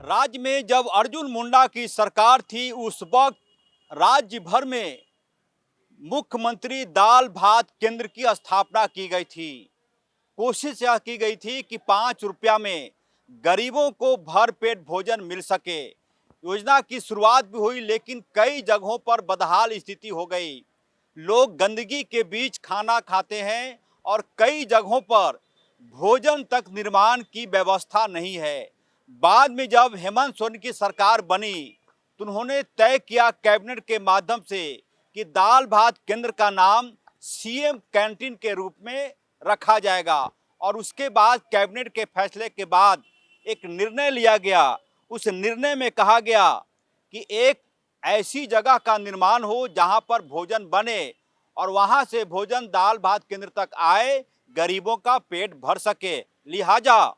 राज्य में जब अर्जुन मुंडा की सरकार थी उस वक्त राज्य भर में मुख्यमंत्री दाल भात केंद्र की स्थापना की गई थी। कोशिश यह की गई थी कि 5 रुपया में गरीबों को भरपेट भोजन मिल सके। योजना की शुरुआत भी हुई, लेकिन कई जगहों पर बदहाल स्थिति हो गई। लोग गंदगी के बीच खाना खाते हैं और कई जगहों पर भोजन तक निर्माण की व्यवस्था नहीं है। बाद में जब हेमंत सोरेन की सरकार बनी तो उन्होंने तय किया कैबिनेट के माध्यम से कि दाल भात केंद्र का नाम सीएम कैंटीन के रूप में रखा जाएगा। और उसके बाद कैबिनेट के फैसले के बाद एक निर्णय लिया गया। उस निर्णय में कहा गया कि एक ऐसी जगह का निर्माण हो जहां पर भोजन बने और वहां से भोजन दाल भात केंद्र तक आए, गरीबों का पेट भर सके। लिहाजा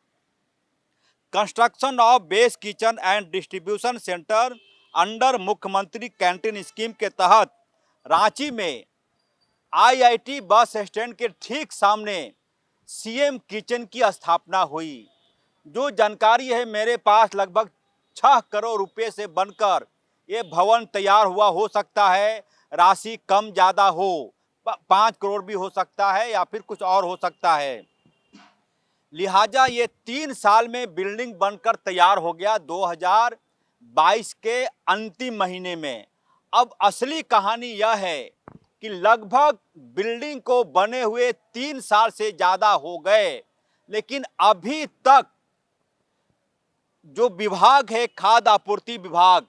construction of base kitchen and distribution centre under मुख्यमंत्री कैंटीन स्कीम के तहत रांची में आईआईटी बस स्टैंड के ठीक सामने सीएम किचन की स्थापना हुई। जो जानकारी है मेरे पास, लगभग 6 करोड़ रुपए से बनकर ये भवन तैयार हुआ। हो सकता है राशि कम ज़्यादा हो, 5 करोड़ भी हो सकता है या फिर कुछ और हो सकता है। लिहाजा ये 3 साल में बिल्डिंग बनकर तैयार हो गया 2022 के अंतिम महीने में। अब असली कहानी यह है कि लगभग बिल्डिंग को बने हुए 3 साल से ज़्यादा हो गए, लेकिन अभी तक जो विभाग है खाद्य आपूर्ति विभाग,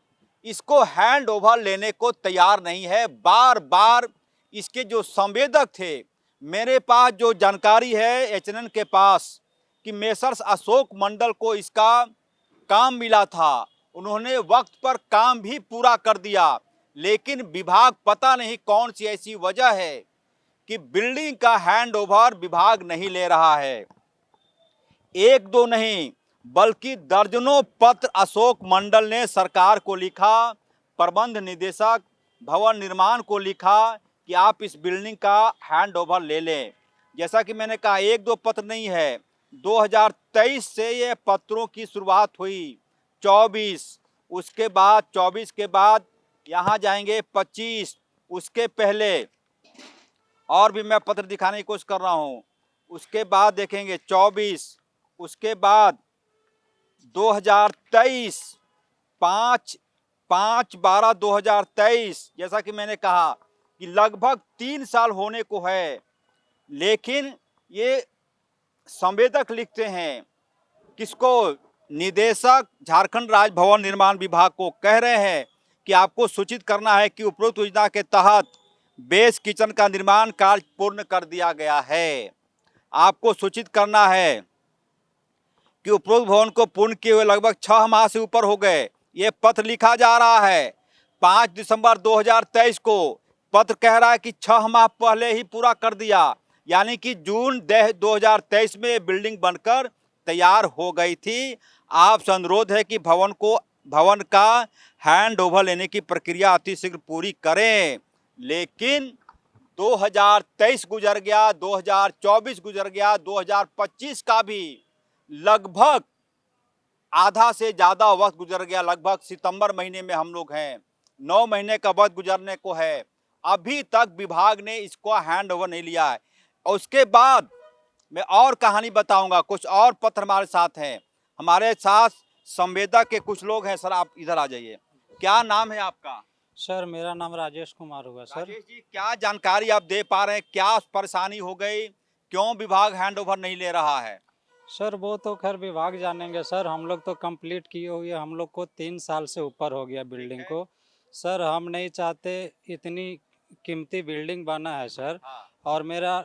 इसको हैंड ओवर लेने को तैयार नहीं है। बार बार इसके जो संवेदक थे, मेरे पास जो जानकारी है एचएनएन के पास कि मेसर्स अशोक मंडल को इसका काम मिला था, उन्होंने वक्त पर काम भी पूरा कर दिया, लेकिन विभाग पता नहीं कौन सी ऐसी वजह है कि बिल्डिंग का हैंड ओवर विभाग नहीं ले रहा है। एक दो नहीं बल्कि दर्जनों पत्र अशोक मंडल ने सरकार को लिखा, प्रबंध निदेशक भवन निर्माण को लिखा कि आप इस बिल्डिंग का हैंड ओवर ले लें। जैसा कि मैंने कहा, एक दो पत्र नहीं है, 2023 से ये पत्रों की शुरुआत हुई। 24, उसके बाद 24 के बाद यहाँ जाएंगे 25, उसके पहले और भी मैं पत्र दिखाने की कोशिश कर रहा हूँ। उसके बाद देखेंगे 24, उसके बाद 2023, 5/12/2023। जैसा कि मैंने कहा कि लगभग 3 साल होने को है, लेकिन ये संवेदक लिखते हैं किसको, निदेशक झारखंड राज्य भवन निर्माण विभाग को कह रहे हैं कि आपको सूचित करना है कि उपरोक्त योजना के तहत बेस किचन का निर्माण कार्य पूर्ण कर दिया गया है। आपको सूचित करना है कि उपरोक्त भवन को पूर्ण किए हुए लगभग 6 माह से ऊपर हो गए। ये पत्र लिखा जा रहा है 5 दिसंबर 2023 को। पत्र कह रहा है कि 6 माह पहले ही पूरा कर दिया, यानी कि जून 2023 में बिल्डिंग बनकर तैयार हो गई थी। आपसे अनुरोध है कि भवन का हैंड ओवर लेने की प्रक्रिया अतिशीघ्र पूरी करें। लेकिन 2023 गुजर गया, 2024 गुजर गया, 2025 का भी लगभग आधा से ज़्यादा वक्त गुजर गया। लगभग सितंबर महीने में हम लोग हैं, 9 महीने का वक्त गुजरने को है, अभी तक विभाग ने इसको हैंड ओवर नहीं लिया है। और उसके बाद मैं और कहानी बताऊंगा। कुछ और पत्र हमारे साथ हैं, हमारे साथ संवेदक के कुछ लोग हैं। सर आप इधर आ जाइए। क्या नाम है आपका? सर मेरा नाम राजेश कुमार हुआ। सर राजेश जी, क्या जानकारी आप दे पा रहे हैं, क्या परेशानी हो गई, क्यों विभाग हैंड ओवर नहीं ले रहा है? सर वो तो खैर विभाग जानेंगे। सर हम लोग तो कंप्लीट किए हुए, हम लोग को 3 साल से ऊपर हो गया बिल्डिंग को। सर हम नहीं चाहते, इतनी कीमती बिल्डिंग बना है सर। हाँ। और मेरा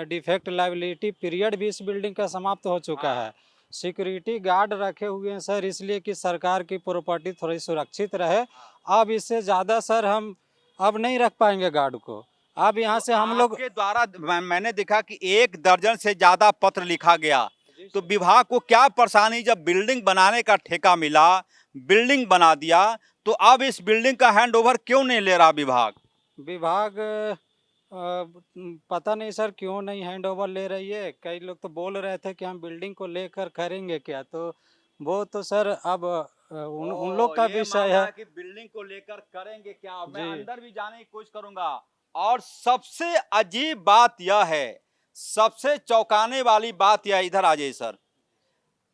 डिफेक्ट लाइबिलिटी पीरियड भी इस बिल्डिंग का समाप्त हो चुका है। सिक्योरिटी गार्ड रखे हुए हैं सर, इसलिए कि सरकार की प्रॉपर्टी थोड़ी सुरक्षित रहे। अब इससे ज़्यादा सर हम अब नहीं रख पाएंगे गार्ड को। अब यहाँ से हम लोग के द्वारा मैंने देखा कि 1 दर्जन से ज्यादा पत्र लिखा गया। तो विभाग को क्या परेशानी, जब बिल्डिंग बनाने का ठेका मिला, बिल्डिंग बना दिया, तो अब इस बिल्डिंग का हैंड ओवर क्यों नहीं ले रहा विभाग? पता नहीं सर क्यों नहीं हैंड ओवर ले रही है। कई लोग तो बोल रहे थे कि हम बिल्डिंग को लेकर करेंगे क्या, तो वो तो सर अब उन लोग का ये विषय मामला है। कि बिल्डिंग को लेकर करेंगे क्या, मैं जी अंदर भी जाने की कोशिश करूंगा। और सबसे अजीब बात यह है, सबसे चौंकाने वाली बात यह, इधर आ जाइए सर,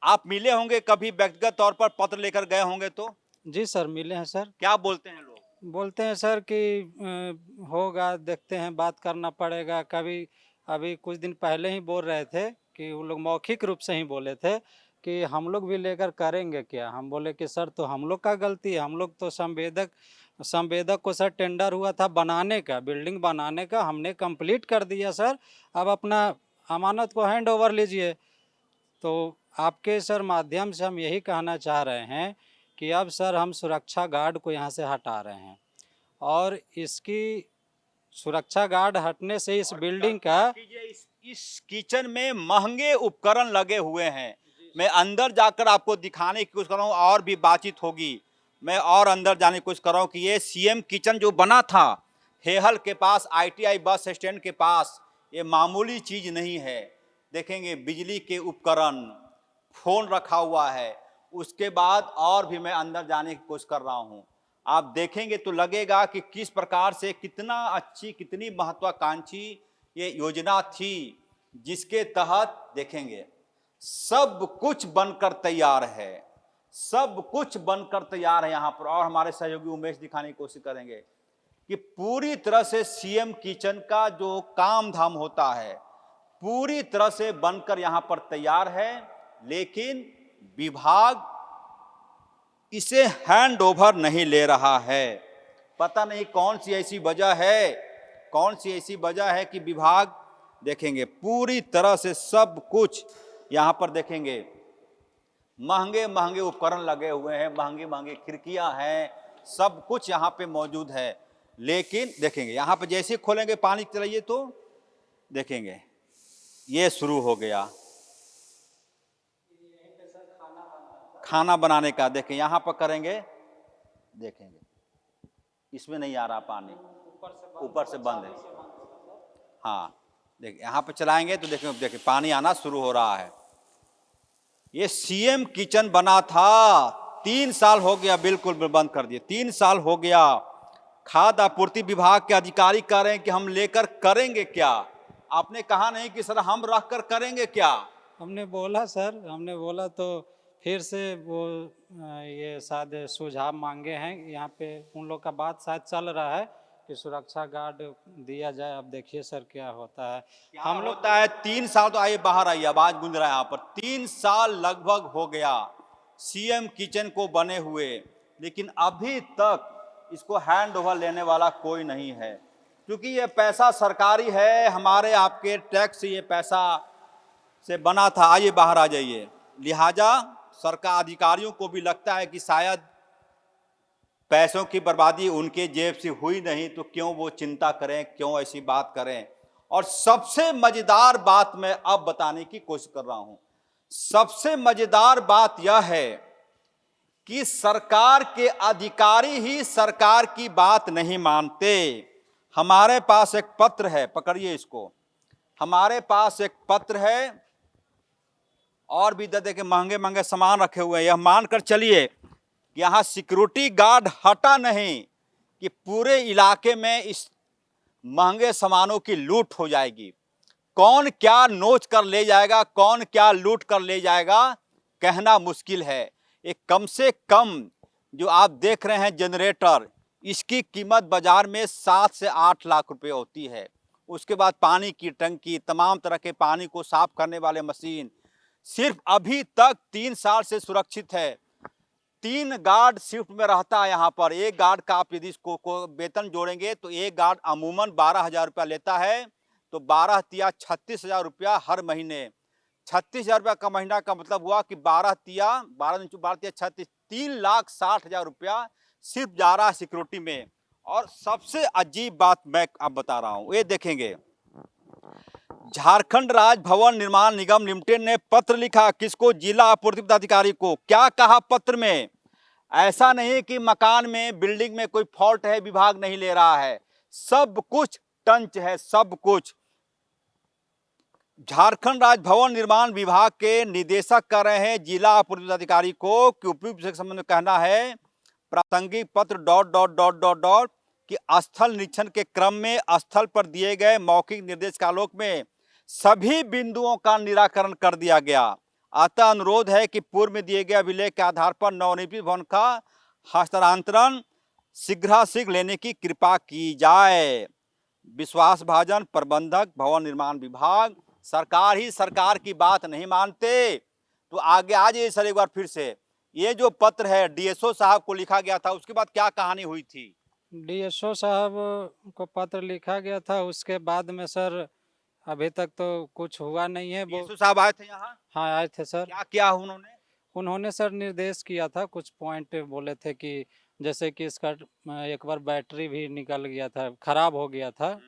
आप मिले होंगे कभी व्यक्तिगत तौर पर, पत्र लेकर गए होंगे तो जी सर, मिले हैं सर। क्या बोलते हैं लोग? बोलते हैं सर कि होगा, देखते हैं, बात करना पड़ेगा कभी। अभी कुछ दिन पहले ही बोल रहे थे कि वो लोग मौखिक रूप से ही बोले थे कि हम लोग भी लेकर करेंगे क्या। हम बोले कि सर तो हम लोग का गलती है, हम लोग तो संवेदक संवेदक को सर टेंडर हुआ था बनाने का, बिल्डिंग बनाने का, हमने कंप्लीट कर दिया सर। अब अपना अमानत को हैंड ओवर लीजिए। तो आपके सर माध्यम से हम यही कहना चाह रहे हैं कि अब सर हम सुरक्षा गार्ड को यहाँ से हटा रहे हैं, और इसकी सुरक्षा गार्ड हटने से इस बिल्डिंग का कीजिए, इस किचन में महंगे उपकरण लगे हुए हैं। मैं अंदर जाकर आपको दिखाने की कोशिश कर रहा हूँ, और भी बातचीत होगी। मैं और अंदर जाने की कोशिश कर रहा हूँ कि ये सीएम किचन जो बना था हेहल के पास, आईटीआई बस स्टैंड के पास, ये मामूली चीज नहीं है। देखेंगे बिजली के उपकरण, फोन रखा हुआ है। उसके बाद और भी मैं अंदर जाने की कोशिश कर रहा हूँ। आप देखेंगे तो लगेगा कि किस प्रकार से, कितना अच्छी, कितनी महत्वाकांक्षी ये योजना थी, जिसके तहत देखेंगे सब कुछ बनकर तैयार है, सब कुछ बनकर तैयार है यहाँ पर। और हमारे सहयोगी उमेश दिखाने की कोशिश करेंगे कि पूरी तरह से सीएम किचन का जो काम धाम होता है पूरी तरह से बनकर यहाँ पर तैयार है, लेकिन विभाग इसे हैंड ओवर नहीं ले रहा है। पता नहीं कौन सी ऐसी वजह है, कौन सी ऐसी वजह है कि विभाग देखेंगे पूरी तरह से सब कुछ यहाँ पर देखेंगे, महंगे महंगे उपकरण लगे हुए हैं, महंगी महंगी खिड़कियां हैं, सब कुछ यहाँ पे मौजूद है। लेकिन देखेंगे यहाँ पे जैसे खोलेंगे पानी चलाइए तो देखेंगे ये शुरू हो गया खाना बनाने का। देखें यहाँ पर करेंगे, देखेंगे इसमें नहीं आ रहा पानी, ऊपर से बंद है। हाँ देखिए यहाँ पे चलाएंगे तो देखिए पानी आना शुरू हो रहा है। ये सीएम किचन बना था, 3 साल हो गया, बिल्कुल बंद कर दिए, 3 साल हो गया। खाद्य आपूर्ति विभाग के अधिकारी कह रहे हैं कि हम लेकर करेंगे क्या। आपने कहा नहीं कि सर हम रख कर करेंगे क्या। हमने बोला सर, हमने बोला तो फिर से वो ये शायद सुझाव मांगे हैं। यहाँ पे उन लोग का बात शायद चल रहा है कि सुरक्षा गार्ड दिया जाए। अब देखिए सर क्या होता है। हम लोग होता है 3 साल, तो आइए बाहर आइए, आवाज गूंज रहा है यहाँ पर। 3 साल लगभग हो गया सीएम किचन को बने हुए, लेकिन अभी तक इसको हैंड ओवर लेने वाला कोई नहीं है, क्योंकि ये पैसा सरकारी है, हमारे आपके टैक्स से ये पैसा से बना था। आइए बाहर आ जाइए। लिहाजा सरकार अधिकारियों को भी लगता है कि शायद पैसों की बर्बादी उनके जेब से हुई नहीं, तो क्यों वो चिंता करें, क्यों ऐसी बात करें। और सबसे मजेदार बात मैं अब बताने की कोशिश कर रहा हूं। सबसे मजेदार बात यह है कि सरकार के अधिकारी ही सरकार की बात नहीं मानते। हमारे पास एक पत्र है, पकड़िए इसको, हमारे पास एक पत्र है, और भी देखे महंगे महंगे सामान रखे हुए हैं। यह मानकर चलिए कि यहाँ सिक्योरिटी गार्ड हटा नहीं कि पूरे इलाके में इस महंगे सामानों की लूट हो जाएगी। कौन क्या नोच कर ले जाएगा, कौन क्या लूट कर ले जाएगा, कहना मुश्किल है। एक कम से कम जो आप देख रहे हैं जनरेटर, इसकी कीमत बाजार में 7 से 8 लाख रुपए होती है। उसके बाद पानी की टंकी, तमाम तरह के पानी को साफ करने वाले मशीन, सिर्फ अभी तक 3 साल से सुरक्षित है। 3 गार्ड शिफ्ट में रहता है यहाँ पर। एक गार्ड का आप यदि इसको वेतन जोड़ेंगे तो एक गार्ड अमूमन 12,000 रुपया लेता है, तो 12 तिया 36,000 रुपया हर महीने। 36,000 रुपया का महीना का मतलब हुआ कि 12 तिया 36, 3,60,000 रुपया सिर्फ जा रहा है सिक्योरिटी में। और सबसे अजीब बात मैं अब बता रहा हूँ, ये देखेंगे झारखंड राज्य भवन निर्माण निगम लिमिटेड ने पत्र लिखा, किसको, जिला आपूर्ति पदाधिकारी को। क्या कहा पत्र में, ऐसा नहीं कि मकान में, बिल्डिंग में कोई फॉल्ट है, विभाग नहीं ले रहा है, सब कुछ टंच है, सब कुछ। झारखंड राज्य भवन निर्माण विभाग के निदेशक कर रहे हैं जिला पुलिस अधिकारी को कि उपयुक्त विषय के संबंध में कहना है प्रासंगिक पत्र ... कि स्थल निरीक्षण के क्रम में स्थल पर दिए गए मौखिक निर्देश के आलोक में सभी बिंदुओं का निराकरण कर दिया गया। अतः अनुरोध है कि पूर्व में दिए गए अभिलेख के आधार पर नवनिर्मित भवन का हस्तांतरण शीघ्राशीघ्र लेने की कृपा की जाए। विश्वास भाजन, प्रबंधक, भवन निर्माण विभाग। सरकार ही सरकार की बात नहीं मानते तो आगे आ जाइए सर एक बार फिर से। ये जो पत्र है डीएसओ साहब को लिखा गया था, उसके बाद क्या कहानी हुई थी? डीएसओ साहब को पत्र लिखा गया था, उसके बाद में सर अभी तक तो कुछ हुआ नहीं है। वो डीएसओ साहब आए थे यहाँ? हाँ आए थे सर। क्या किया उन्होंने? उन्होंने सर निर्देश किया था, कुछ पॉइंट बोले थे कि जैसे कि इसका एक बार बैटरी भी निकल गया था, खराब हो गया था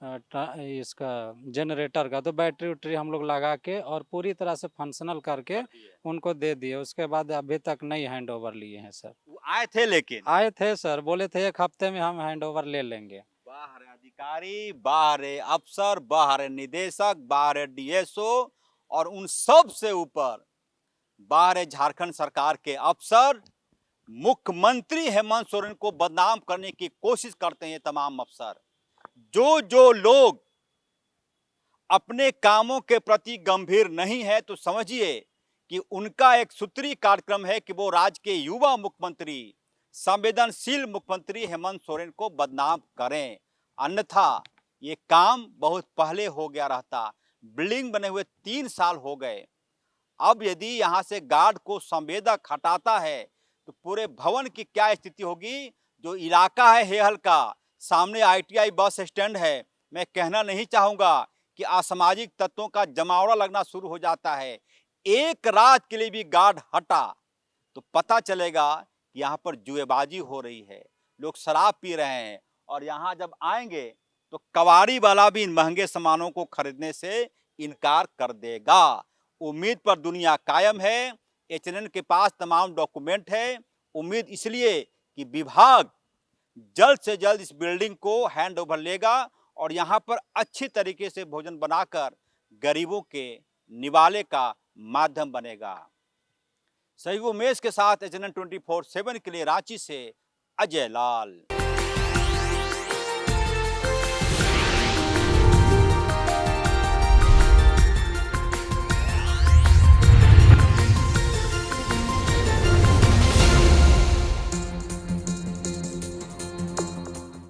इसका जनरेटर का, तो बैटरी उटरी हम लोग लगा के और पूरी तरह से फंक्शनल करके उनको दे दिए। उसके बाद अभी तक नहीं हैंड ओवर लिए हैं सर। वो आए थे लेकिन? आए थे सर, बोले थे 1 हफ्ते में हम हैंड ओवर ले लेंगे। बाहर अधिकारी, बाहर अफसर, बाहर निदेशक, बाहर डीएसओ और उन सब से ऊपर बाहर झारखंड सरकार के अफसर मुख्यमंत्री हेमंत सोरेन को बदनाम करने की कोशिश करते हैं। तमाम अफसर जो लोग अपने कामों के प्रति गंभीर नहीं है तो समझिए कि उनका एक सूत्री कार्यक्रम है कि वो राज्य के युवा मुख्यमंत्री, संवेदनशील मुख्यमंत्री हेमंत सोरेन को बदनाम करें। अन्यथा ये काम बहुत पहले हो गया रहता। बिल्डिंग बने हुए 3 साल हो गए। अब यदि यहाँ से गार्ड को संवेदक हटाता है तो पूरे भवन की क्या स्थिति होगी? जो इलाका है हेहल का, सामने आईटीआई बस स्टैंड है, मैं कहना नहीं चाहूँगा कि असामाजिक तत्वों का जमावड़ा लगना शुरू हो जाता है। एक रात के लिए भी गार्ड हटा तो पता चलेगा कि यहाँ पर जुएबाजी हो रही है, लोग शराब पी रहे हैं और यहाँ जब आएंगे तो कबाड़ी वाला भी इन महंगे सामानों को खरीदने से इनकार कर देगा। उम्मीद पर दुनिया कायम है। एचएनएन के पास तमाम डॉक्यूमेंट है। उम्मीद इसलिए कि विभाग जल्द से जल्द इस बिल्डिंग को हैंड ओवर लेगा और यहाँ पर अच्छी तरीके से भोजन बनाकर गरीबों के निवाले का माध्यम बनेगा। सही उमेश के साथ एचएनएन 24/7 के लिए रांची से अजय लाल।